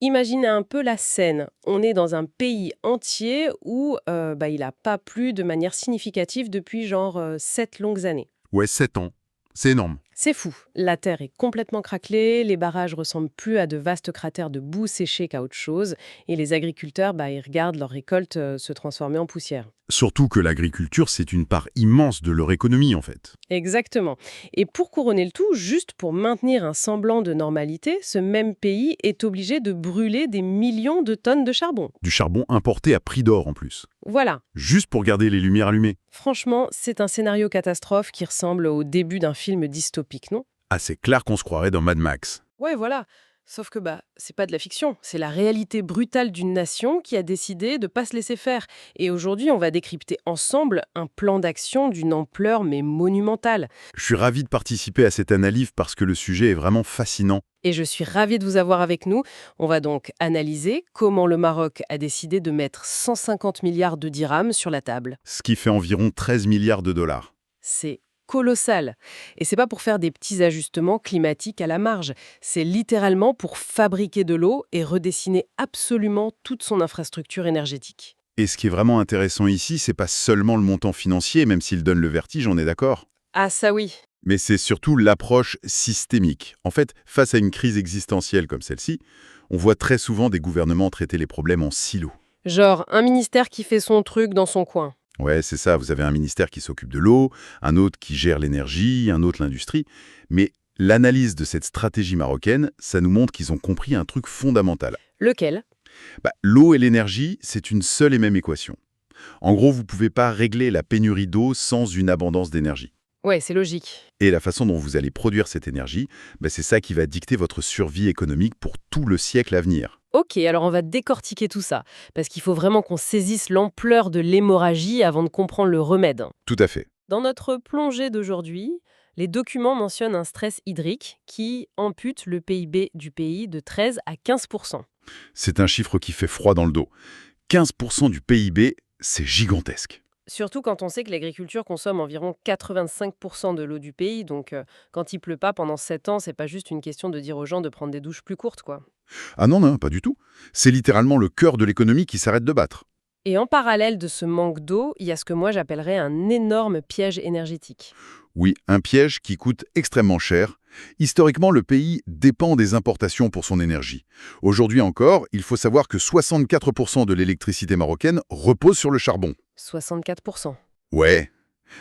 Imaginez un peu la scène. On est dans un pays entier où il n'a pas plu de manière significative depuis genre 7 longues années. Ouais, 7 ans. C'est énorme. C'est fou. La terre est complètement craquelée, les barrages ressemblent plus à de vastes cratères de boue séchée qu'à autre chose, et les agriculteurs, ils regardent leur récolte se transformer en poussière. Surtout que l'agriculture, c'est une part immense de leur économie, en fait. Exactement. Et pour couronner le tout, juste pour maintenir un semblant de normalité, ce même pays est obligé de brûler des millions de tonnes de charbon. Du charbon importé à prix d'or, en plus. Voilà. Juste pour garder les lumières allumées. Franchement, c'est un scénario catastrophe qui ressemble au début d'un film dystopique, non? Ah, c'est clair qu'on se croirait dans Mad Max. Ouais, voilà. Sauf que c'est pas de la fiction, c'est la réalité brutale d'une nation qui a décidé de pas se laisser faire. Et aujourd'hui, on va décrypter ensemble un plan d'action d'une ampleur mais monumentale. Je suis ravi de participer à cette analyse parce que le sujet est vraiment fascinant. Et je suis ravie de vous avoir avec nous. On va donc analyser comment le Maroc a décidé de mettre 150 milliards de dirhams sur la table. Ce qui fait environ 13 milliards de dollars. C'est colossal. Et c'est pas pour faire des petits ajustements climatiques à la marge. C'est littéralement pour fabriquer de l'eau et redessiner absolument toute son infrastructure énergétique. Et ce qui est vraiment intéressant ici, c'est pas seulement le montant financier, même s'il donne le vertige, on est d'accord. Ah ça oui. Mais c'est surtout l'approche systémique. En fait, face à une crise existentielle comme celle-ci, on voit très souvent des gouvernements traiter les problèmes en silo. Genre un ministère qui fait son truc dans son coin. Ouais, c'est ça, vous avez un ministère qui s'occupe de l'eau, un autre qui gère l'énergie, un autre l'industrie. Mais l'analyse de cette stratégie marocaine, ça nous montre qu'ils ont compris un truc fondamental. Lequel? L'eau et l'énergie, c'est une seule et même équation. En gros, vous ne pouvez pas régler la pénurie d'eau sans une abondance d'énergie. Ouais, c'est logique. Et la façon dont vous allez produire cette énergie, c'est ça qui va dicter votre survie économique pour tout le siècle à venir. Ok, alors on va décortiquer tout ça, parce qu'il faut vraiment qu'on saisisse l'ampleur de l'hémorragie avant de comprendre le remède. Tout à fait. Dans notre plongée d'aujourd'hui, les documents mentionnent un stress hydrique qui ampute le PIB du pays de 13 à 15%. C'est un chiffre qui fait froid dans le dos. 15% du PIB, c'est gigantesque. Surtout quand on sait que l'agriculture consomme environ 85% de l'eau du pays, donc quand il pleut pas pendant 7 ans, c'est pas juste une question de dire aux gens de prendre des douches plus courtes, quoi. Ah non, non, pas du tout. C'est littéralement le cœur de l'économie qui s'arrête de battre. Et en parallèle de ce manque d'eau, il y a ce que moi j'appellerais un énorme piège énergétique. Oui, un piège qui coûte extrêmement cher. Historiquement, le pays dépend des importations pour son énergie. Aujourd'hui encore, il faut savoir que 64% de l'électricité marocaine repose sur le charbon. 64%. Ouais.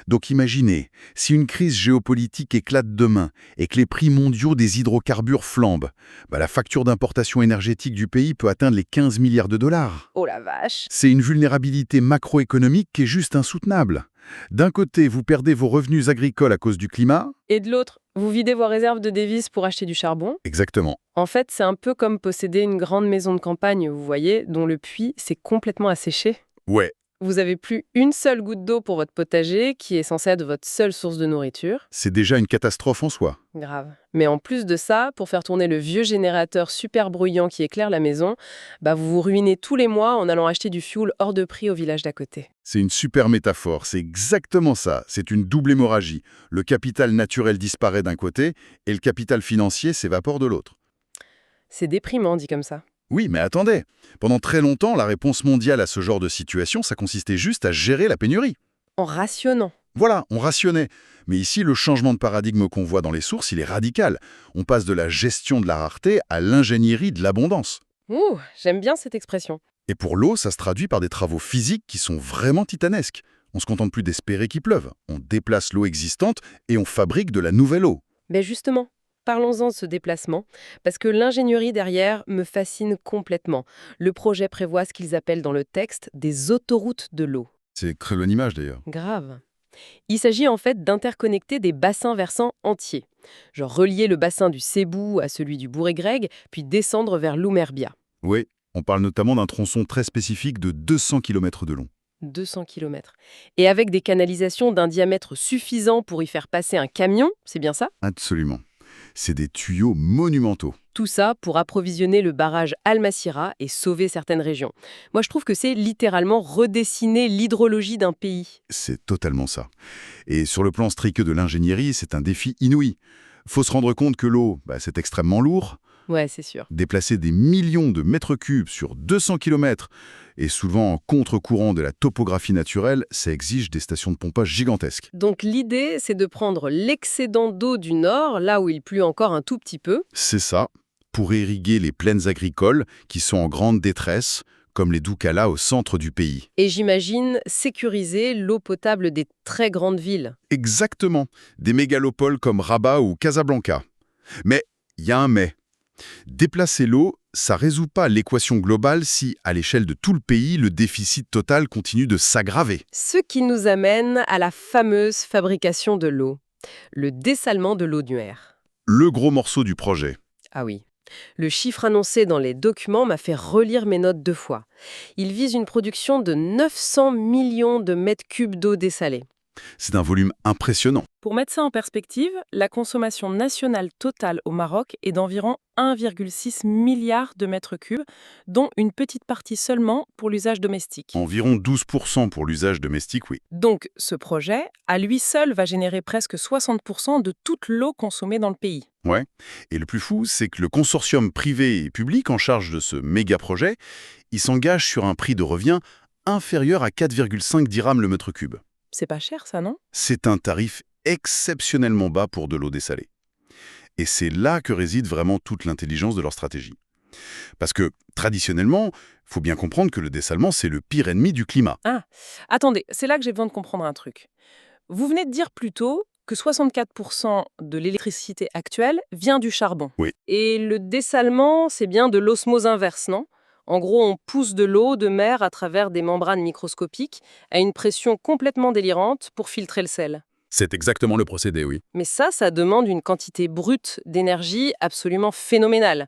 Donc imaginez, si une crise géopolitique éclate demain et que les prix mondiaux des hydrocarbures flambent, la facture d'importation énergétique du pays peut atteindre les 15 milliards de dollars. Oh la vache! C'est une vulnérabilité macroéconomique qui est juste insoutenable. D'un côté, vous perdez vos revenus agricoles à cause du climat. Et de l'autre, vous videz vos réserves de devises pour acheter du charbon. Exactement. En fait, c'est un peu comme posséder une grande maison de campagne, vous voyez, dont le puits s'est complètement asséché. Ouais, Vous avez plus une seule goutte d'eau pour votre potager, qui est censé être votre seule source de nourriture. c'est déjà une catastrophe en soi. Grave. Mais en plus de ça, pour faire tourner le vieux générateur super bruyant qui éclaire la maison, vous vous ruinez tous les mois en allant acheter du fioul hors de prix au village d'à côté. C'est une super métaphore, c'est exactement ça. C'est une double hémorragie. Le capital naturel disparaît d'un côté et le capital financier s'évapore de l'autre. C'est déprimant dit comme ça. Oui, mais attendez. Pendant très longtemps, la réponse mondiale à ce genre de situation, ça consistait juste à gérer la pénurie. En rationnant. Voilà, on rationnait. Mais ici, le changement de paradigme qu'on voit dans les sources, il est radical. On passe de la gestion de la rareté à l'ingénierie de l'abondance. Ouh, j'aime bien cette expression. Et pour l'eau, ça se traduit par des travaux physiques qui sont vraiment titanesques. On se contente plus d'espérer qu'il pleuve. On déplace l'eau existante et on fabrique de la nouvelle eau. Mais justement, parlons-en de ce déplacement, parce que l'ingénierie derrière me fascine complètement. Le projet prévoit ce qu'ils appellent dans le texte des autoroutes de l'eau. C'est creux l'image d'ailleurs. Grave. Il s'agit en fait d'interconnecter des bassins versants entiers. Genre relier le bassin du Sébou à celui du Bourg-et-Greg, puis descendre vers l'Oumerbia. Oui, on parle notamment d'un tronçon très spécifique de 200 km de long. 200 km. Et avec des canalisations d'un diamètre suffisant pour y faire passer un camion, c'est bien ça? Absolument. C'est des tuyaux monumentaux. Tout ça pour approvisionner le barrage Almacira et sauver certaines régions. Moi, je trouve que c'est littéralement redessiner l'hydrologie d'un pays. C'est totalement ça. Et sur le plan strict de l'ingénierie, c'est un défi inouï. Faut se rendre compte que l'eau, c'est extrêmement lourd. Ouais, c'est sûr. Déplacer des millions de mètres cubes sur 200 km et souvent en contre-courant de la topographie naturelle, ça exige des stations de pompage gigantesques. Donc l'idée, c'est de prendre l'excédent d'eau du nord, là où il pleut encore un tout petit peu. C'est ça, pour irriguer les plaines agricoles qui sont en grande détresse, comme les Doukala au centre du pays. Et j'imagine sécuriser l'eau potable des très grandes villes. Exactement, des mégalopoles comme Rabat ou Casablanca. Mais il y a un mais. Déplacer l'eau, ça résout pas l'équation globale si, à l'échelle de tout le pays, le déficit total continue de s'aggraver. Ce qui nous amène à la fameuse fabrication de l'eau, le dessalement de l'eau nuaire. Le gros morceau du projet. Ah oui. Le chiffre annoncé dans les documents m'a fait relire mes notes 2 fois. Il vise une production de 900 millions de mètres cubes d'eau dessalée. C'est un volume impressionnant. Pour mettre ça en perspective, la consommation nationale totale au Maroc est d'environ 1,6 milliard de mètres cubes, dont une petite partie seulement pour l'usage domestique. Environ 12% pour l'usage domestique, oui. Donc, ce projet, à lui seul, va générer presque 60% de toute l'eau consommée dans le pays. Ouais. Et le plus fou, c'est que le consortium privé et public en charge de ce méga-projet, il s'engage sur un prix de revient inférieur à 4,5 dirhams le mètre cube. C'est pas cher, ça, non? C'est un tarif exceptionnellement bas pour de l'eau dessalée. Et c'est là que réside vraiment toute l'intelligence de leur stratégie. Parce que, traditionnellement, il faut bien comprendre que le dessalement, c'est le pire ennemi du climat. Ah, attendez, c'est là que j'ai besoin de comprendre un truc. Vous venez de dire plus tôt que 64% de l'électricité actuelle vient du charbon. Oui. Et le dessalement, c'est bien de l'osmose inverse, non? En gros, on pousse de l'eau de mer à travers des membranes microscopiques à une pression complètement délirante pour filtrer le sel. C'est exactement le procédé, oui. Mais ça demande une quantité brute d'énergie absolument phénoménale.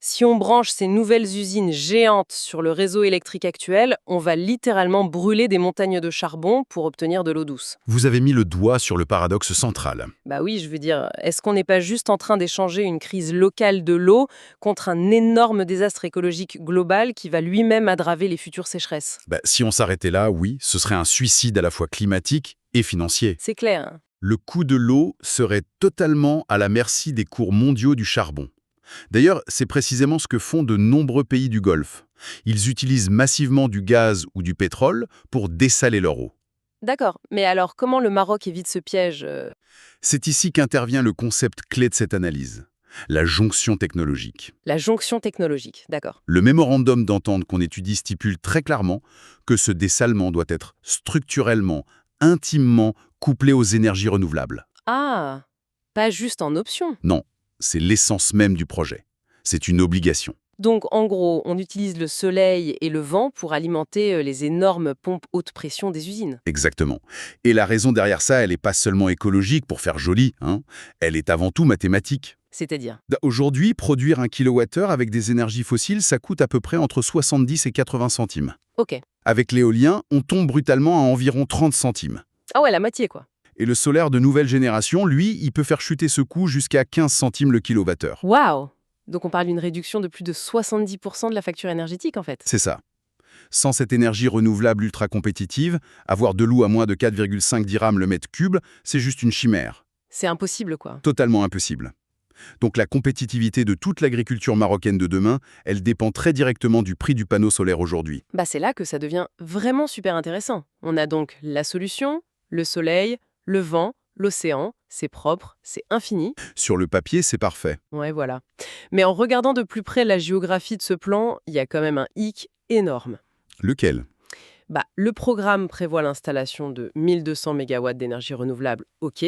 Si on branche ces nouvelles usines géantes sur le réseau électrique actuel, on va littéralement brûler des montagnes de charbon pour obtenir de l'eau douce. Vous avez mis le doigt sur le paradoxe central. Bah oui, je veux dire, est-ce qu'on n'est pas juste en train d'échanger une crise locale de l'eau contre un énorme désastre écologique global qui va lui-même aggraver les futures sécheresses? Si on s'arrêtait là, oui, ce serait un suicide à la fois climatique et financier. C'est clair, hein. Le coût de l'eau serait totalement à la merci des cours mondiaux du charbon. D'ailleurs, c'est précisément ce que font de nombreux pays du Golfe. Ils utilisent massivement du gaz ou du pétrole pour dessaler leur eau. D'accord, mais alors comment le Maroc évite ce piège C'est ici qu'intervient le concept clé de cette analyse, la jonction technologique. La jonction technologique, d'accord. Le mémorandum d'entente qu'on étudie stipule très clairement que ce dessalement doit être structurellement, intimement couplé aux énergies renouvelables. Ah, pas juste en option. Non, c'est l'essence même du projet. C'est une obligation. Donc, en gros, on utilise le soleil et le vent pour alimenter les énormes pompes haute pression des usines. Exactement. Et la raison derrière ça, elle n'est pas seulement écologique pour faire joli, hein. Elle est avant tout mathématique. C'est-à-dire? Aujourd'hui, produire 1 kWh avec des énergies fossiles, ça coûte à peu près entre 70 et 80 centimes. Ok. Avec l'éolien, on tombe brutalement à environ 30 centimes. Ah ouais, la moitié, quoi. Et le solaire de nouvelle génération, lui, il peut faire chuter ce coût jusqu'à 15 centimes le kilowattheure. Waouh! Donc on parle d'une réduction de plus de 70% de la facture énergétique, en fait. C'est ça. Sans cette énergie renouvelable ultra compétitive, avoir de l'eau à moins de 4,5 dirhams le mètre cube, c'est juste une chimère. C'est impossible, quoi. Totalement impossible. Donc la compétitivité de toute l'agriculture marocaine de demain, elle dépend très directement du prix du panneau solaire aujourd'hui. Bah c'est là que ça devient vraiment super intéressant. On a donc la solution, le soleil, le vent, l'océan, c'est propre, c'est infini. Sur le papier, c'est parfait. Ouais, voilà. Mais en regardant de plus près la géographie de ce plan, il y a quand même un hic énorme. Lequel? Bah, le programme prévoit l'installation de 1200 MW d'énergie renouvelable, ok.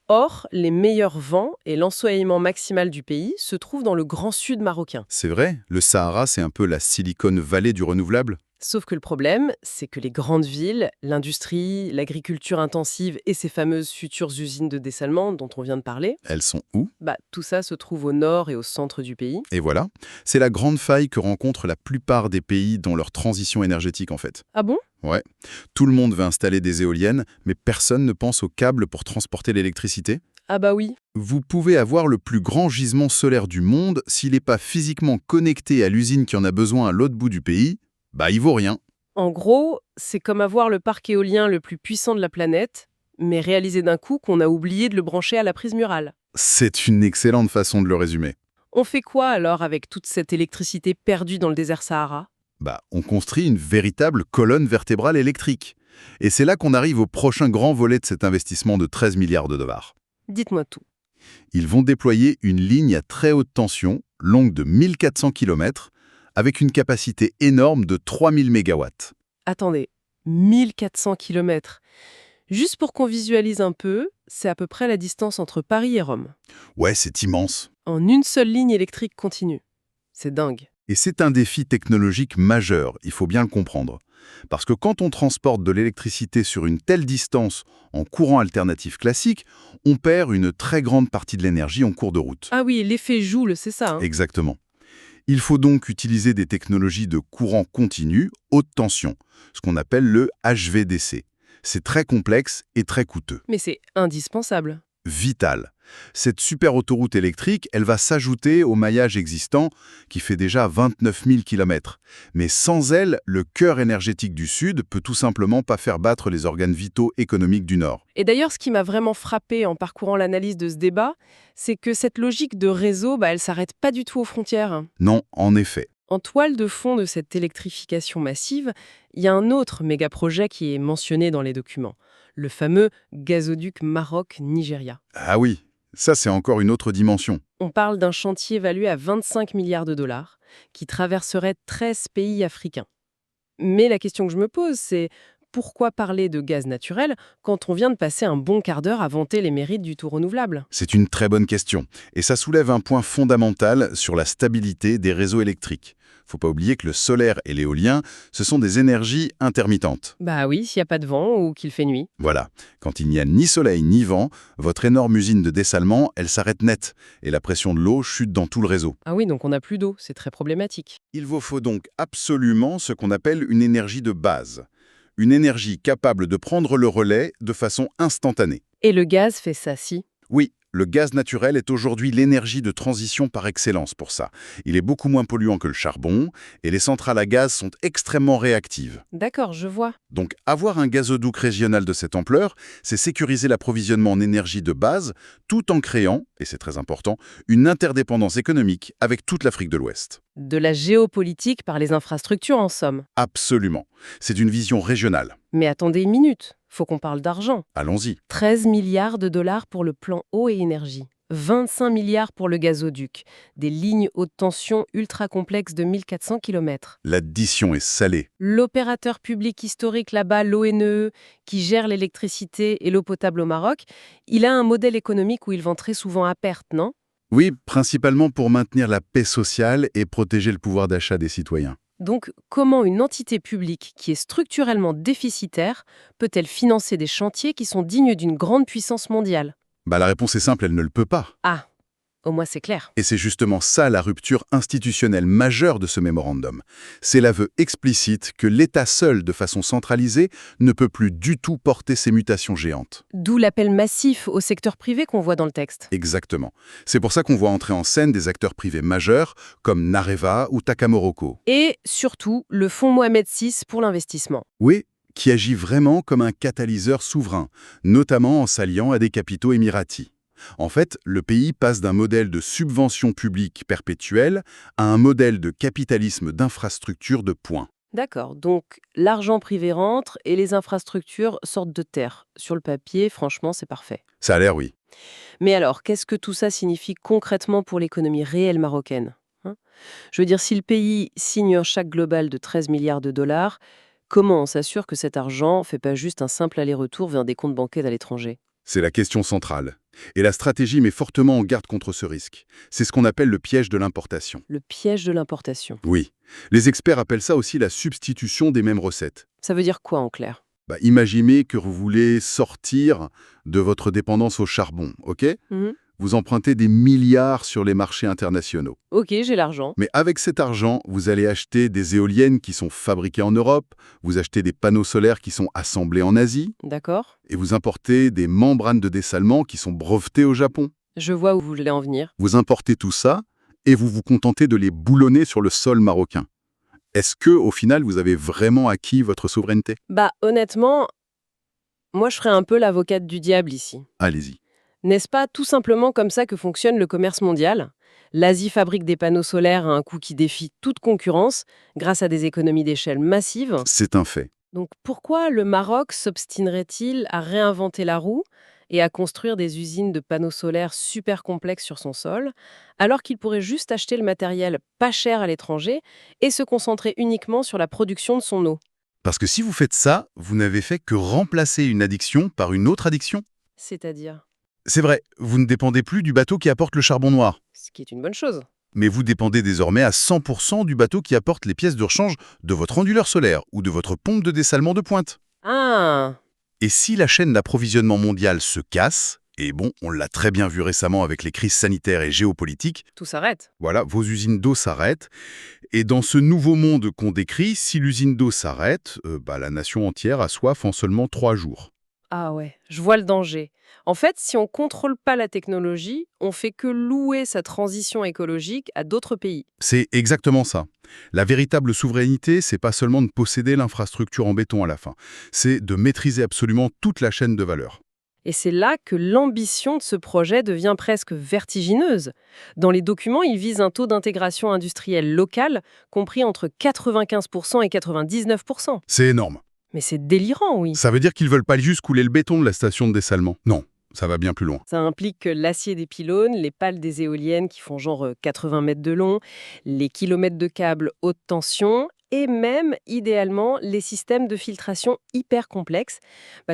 Or, les meilleurs vents et l'ensoleillement maximal du pays se trouvent dans le grand sud marocain. C'est vrai, le Sahara, c'est un peu la Silicon Valley du renouvelable. Sauf que le problème, c'est que les grandes villes, l'industrie, l'agriculture intensive et ces fameuses futures usines de dessalement dont on vient de parler, Elles sont où? bah, tout ça se trouve au nord et au centre du pays. Et voilà, c'est la grande faille que rencontrent la plupart des pays dans leur transition énergétique en fait. Ah bon? Ouais, tout le monde veut installer des éoliennes, mais personne ne pense aux câbles pour transporter l'électricité. Ah bah oui. Vous pouvez avoir le plus grand gisement solaire du monde, s'il n'est pas physiquement connecté à l'usine qui en a besoin à l'autre bout du pays, bah il vaut rien. En gros, c'est comme avoir le parc éolien le plus puissant de la planète, mais réalisé d'un coup qu'on a oublié de le brancher à la prise murale. C'est une excellente façon de le résumer. On fait quoi alors avec toute cette électricité perdue dans le désert Sahara? On construit une véritable colonne vertébrale électrique. Et c'est là qu'on arrive au prochain grand volet de cet investissement de 13 milliards de dollars. Dites-moi tout. Ils vont déployer une ligne à très haute tension, longue de 1400 km, avec une capacité énorme de 3000 mégawatts. Attendez, 1400 kilomètres. Juste pour qu'on visualise un peu, c'est à peu près la distance entre Paris et Rome. Ouais, c'est immense. En une seule ligne électrique continue. C'est dingue. Et c'est un défi technologique majeur, il faut bien le comprendre. Parce que quand on transporte de l'électricité sur une telle distance en courant alternatif classique, on perd une très grande partie de l'énergie en cours de route. Ah oui, l'effet Joule, c'est ça, hein? Exactement. Il faut donc utiliser des technologies de courant continu, haute tension, ce qu'on appelle le HVDC. C'est très complexe et très coûteux. Mais c'est indispensable. Vital. Cette super autoroute électrique, elle va s'ajouter au maillage existant qui fait déjà 29 000 km. Mais sans elle, le cœur énergétique du Sud peut tout simplement pas faire battre les organes vitaux économiques du Nord. Et d'ailleurs, ce qui m'a vraiment frappé en parcourant l'analyse de ce débat, c'est que cette logique de réseau, elle s'arrête pas du tout aux frontières. Non, en effet. En toile de fond de cette électrification massive, il y a un autre méga-projet qui est mentionné dans les documents, le fameux gazoduc Maroc-Nigeria. Ah oui, ça c'est encore une autre dimension. On parle d'un chantier évalué à 25 milliards de dollars qui traverserait 13 pays africains. Mais la question que je me pose, c'est pourquoi parler de gaz naturel quand on vient de passer un bon quart d'heure à vanter les mérites du tout renouvelable? C'est une très bonne question. Et ça soulève un point fondamental sur la stabilité des réseaux électriques. Faut pas oublier que le solaire et l'éolien, ce sont des énergies intermittentes. Bah oui, s'il n'y a pas de vent ou qu'il fait nuit. Voilà. Quand il n'y a ni soleil ni vent, votre énorme usine de dessalement, elle s'arrête net. Et la pression de l'eau chute dans tout le réseau. Ah oui, donc on n'a plus d'eau, c'est très problématique. Il vous faut donc absolument ce qu'on appelle une énergie de base. Une énergie capable de prendre le relais de façon instantanée. Et le gaz fait ça, si? Oui, le gaz naturel est aujourd'hui l'énergie de transition par excellence pour ça. Il est beaucoup moins polluant que le charbon, et les centrales à gaz sont extrêmement réactives. D'accord, je vois. Donc avoir un gazoduc régional de cette ampleur, c'est sécuriser l'approvisionnement en énergie de base, tout en créant, et c'est très important, une interdépendance économique avec toute l'Afrique de l'Ouest. De la géopolitique par les infrastructures, en somme. Absolument. C'est une vision régionale. Mais attendez une minute, faut qu'on parle d'argent. Allons-y. 13 milliards de dollars pour le plan eau et énergie. 25 milliards pour le gazoduc. Des lignes haute tension ultra complexes de 1400 km. L'addition est salée. L'opérateur public historique là-bas, l'ONE, qui gère l'électricité et l'eau potable au Maroc, il a un modèle économique où il vend très souvent à perte, non? Oui, principalement pour maintenir la paix sociale et protéger le pouvoir d'achat des citoyens. Donc, comment une entité publique qui est structurellement déficitaire peut-elle financer des chantiers qui sont dignes d'une grande puissance mondiale? La réponse est simple, elle ne le peut pas. Ah, au moins c'est clair. Et c'est justement ça la rupture institutionnelle majeure de ce mémorandum. C'est l'aveu explicite que l'État seul, de façon centralisée, ne peut plus du tout porter ces mutations géantes. D'où l'appel massif au secteur privé qu'on voit dans le texte. Exactement. C'est pour ça qu'on voit entrer en scène des acteurs privés majeurs comme Nareva ou Takamoroko. Et surtout, le fonds Mohamed VI pour l'investissement. Oui, qui agit vraiment comme un catalyseur souverain, notamment en s'alliant à des capitaux émiratis. En fait, le pays passe d'un modèle de subvention publique perpétuelle à un modèle de capitalisme d'infrastructure de points. D'accord, donc l'argent privé rentre et les infrastructures sortent de terre. Sur le papier, franchement, c'est parfait. Ça a l'air, oui. Mais alors, qu'est-ce que tout ça signifie concrètement pour l'économie réelle marocaine, hein? Je veux dire, si le pays signe un chèque global de 13 milliards de dollars, comment on s'assure que cet argent ne fait pas juste un simple aller-retour vers des comptes bancaires à l'étranger? C'est la question centrale. Et la stratégie met fortement en garde contre ce risque. C'est ce qu'on appelle le piège de l'importation. Le piège de l'importation. Oui. Les experts appellent ça aussi la substitution des mêmes recettes. Ça veut dire quoi en clair? Imaginez que vous voulez sortir de votre dépendance au charbon, ok? Mhm. Vous empruntez des milliards sur les marchés internationaux. Ok, j'ai l'argent. Mais avec cet argent, vous allez acheter des éoliennes qui sont fabriquées en Europe, vous achetez des panneaux solaires qui sont assemblés en Asie, D'accord. et vous importez des membranes de dessalement qui sont brevetées au Japon. Je vois où vous voulez en venir. Vous importez tout ça, et vous vous contentez de les boulonner sur le sol marocain. Est-ce que, au final, vous avez vraiment acquis votre souveraineté? Honnêtement, moi je ferais un peu l'avocate du diable ici. Allez-y. N'est-ce pas tout simplement comme ça que fonctionne le commerce mondial? L'Asie fabrique des panneaux solaires à un coût qui défie toute concurrence grâce à des économies d'échelle massives. C'est un fait. Donc pourquoi le Maroc s'obstinerait-il à réinventer la roue et à construire des usines de panneaux solaires super complexes sur son sol, alors qu'il pourrait juste acheter le matériel pas cher à l'étranger et se concentrer uniquement sur la production de son eau? Parce que si vous faites ça, vous n'avez fait que remplacer une addiction par une autre addiction. C'est-à-dire, C'est vrai, vous ne dépendez plus du bateau qui apporte le charbon noir. ce qui est une bonne chose. Mais vous dépendez désormais à 100% du bateau qui apporte les pièces de rechange de votre onduleur solaire ou de votre pompe de dessalement de pointe. Ah, Et si la chaîne d'approvisionnement mondiale se casse, et bon, on l'a très bien vu récemment avec les crises sanitaires et géopolitiques, tout s'arrête. voilà, vos usines d'eau s'arrêtent. Et dans ce nouveau monde qu'on décrit, si l'usine d'eau s'arrête, la nation entière a soif en seulement 3 jours. Ah ouais, je vois le danger. En fait, si on contrôle pas la technologie, on fait que louer sa transition écologique à d'autres pays. C'est exactement ça. La véritable souveraineté, c'est pas seulement de posséder l'infrastructure en béton à la fin, c'est de maîtriser absolument toute la chaîne de valeur. Et c'est là que l'ambition de ce projet devient presque vertigineuse. Dans les documents, il vise un taux d'intégration industrielle locale compris entre 95% et 99%. C'est énorme. Mais c'est délirant, oui. Ça veut dire qu'ils veulent pas juste couler le béton de la station de dessalement. Non, ça va bien plus loin. Ça implique que l'acier des pylônes, les pales des éoliennes qui font genre 80 mètres de long, les kilomètres de câbles haute tension et même, idéalement, les systèmes de filtration hyper complexes.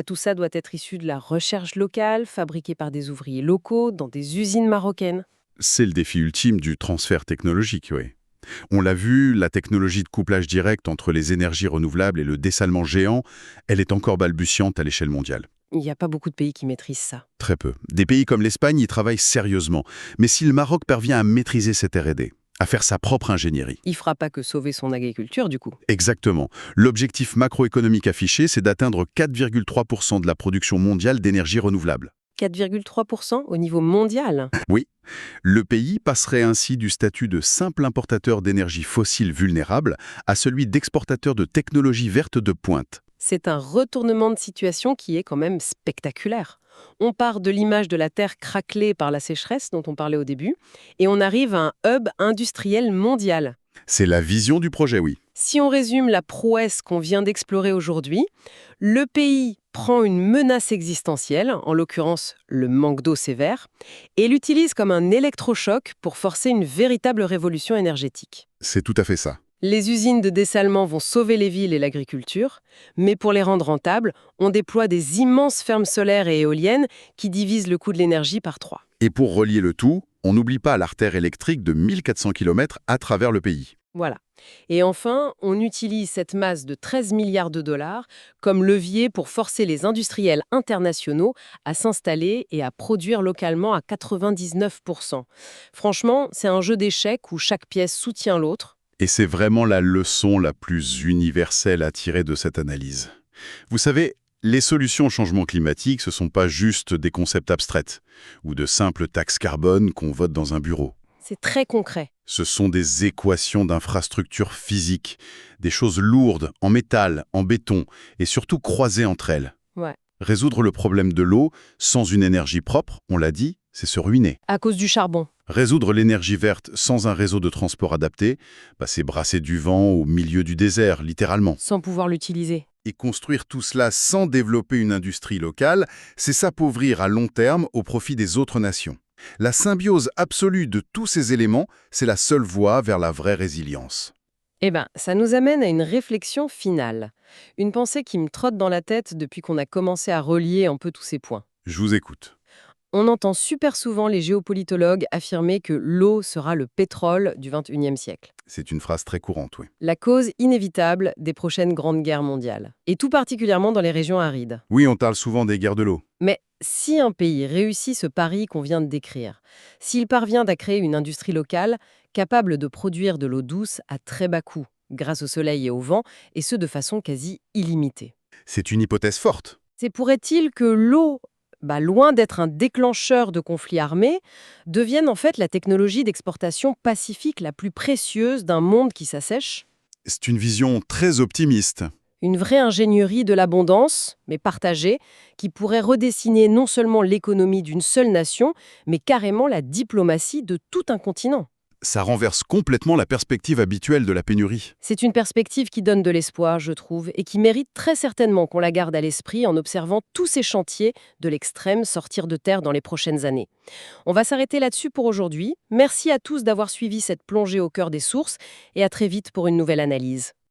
Tout ça doit être issu de la recherche locale, fabriqué par des ouvriers locaux, dans des usines marocaines. C'est le défi ultime du transfert technologique, oui. On l'a vu, la technologie de couplage direct entre les énergies renouvelables et le dessalement géant, elle est encore balbutiante à l'échelle mondiale. Il n'y a pas beaucoup de pays qui maîtrisent ça. Très peu. Des pays comme l'Espagne y travaillent sérieusement. Mais si le Maroc parvient à maîtriser cette R&D, à faire sa propre ingénierie. Il fera pas que sauver son agriculture, du coup. Exactement. L'objectif macroéconomique affiché, c'est d'atteindre 4,3% de la production mondiale d'énergie renouvelable. 4,3% au niveau mondial. Oui, le pays passerait ainsi du statut de simple importateur d'énergie fossile vulnérable à celui d'exportateur de technologies vertes de pointe. C'est un retournement de situation qui est quand même spectaculaire. On part de l'image de la terre craquelée par la sécheresse dont on parlait au début, et on arrive à un hub industriel mondial. C'est la vision du projet, oui. Si on résume la prouesse qu'on vient d'explorer aujourd'hui, le pays prend une menace existentielle, en l'occurrence le manque d'eau sévère, et l'utilise comme un électrochoc pour forcer une véritable révolution énergétique. C'est tout à fait ça. Les usines de dessalement vont sauver les villes et l'agriculture, mais pour les rendre rentables, on déploie des immenses fermes solaires et éoliennes qui divisent le coût de l'énergie par 3. Et pour relier le tout, on n'oublie pas l'artère électrique de 1400 km à travers le pays. Voilà. Et enfin, on utilise cette masse de 13 milliards de dollars comme levier pour forcer les industriels internationaux à s'installer et à produire localement à 99%. Franchement, c'est un jeu d'échecs où chaque pièce soutient l'autre. Et c'est vraiment la leçon la plus universelle à tirer de cette analyse. Vous savez, les solutions au changement climatique, ce ne sont pas juste des concepts abstraits ou de simples taxes carbone qu'on vote dans un bureau. C'est très concret. Ce sont des équations d'infrastructures physiques, des choses lourdes, en métal, en béton, et surtout croisées entre elles. Ouais. Résoudre le problème de l'eau sans une énergie propre, on l'a dit, c'est se ruiner. À cause du charbon. Résoudre l'énergie verte sans un réseau de transport adapté, c'est brasser du vent au milieu du désert, littéralement. Sans pouvoir l'utiliser. Et construire tout cela sans développer une industrie locale, c'est s'appauvrir à long terme au profit des autres nations. La symbiose absolue de tous ces éléments, c'est la seule voie vers la vraie résilience. Ça nous amène à une réflexion finale. Une pensée qui me trotte dans la tête depuis qu'on a commencé à relier un peu tous ces points. Je vous écoute. On entend super souvent les géopolitologues affirmer que l'eau sera le pétrole du XXIe siècle. C'est une phrase très courante, oui. La cause inévitable des prochaines grandes guerres mondiales. Et tout particulièrement dans les régions arides. Oui, on parle souvent des guerres de l'eau. Mais si un pays réussit ce pari qu'on vient de décrire, s'il parvient à créer une industrie locale capable de produire de l'eau douce à très bas coût, grâce au soleil et au vent, et ce de façon quasi illimitée. C'est une hypothèse forte. C'est pourrait-il que l'eau, loin d'être un déclencheur de conflits armés, devienne en fait la technologie d'exportation pacifique la plus précieuse d'un monde qui s'assèche? C'est une vision très optimiste. Une vraie ingénierie de l'abondance, mais partagée, qui pourrait redessiner non seulement l'économie d'une seule nation, mais carrément la diplomatie de tout un continent. Ça renverse complètement la perspective habituelle de la pénurie. C'est une perspective qui donne de l'espoir, je trouve, et qui mérite très certainement qu'on la garde à l'esprit en observant tous ces chantiers de l'extrême sortir de terre dans les prochaines années. On va s'arrêter là-dessus pour aujourd'hui. Merci à tous d'avoir suivi cette plongée au cœur des sources et à très vite pour une nouvelle analyse.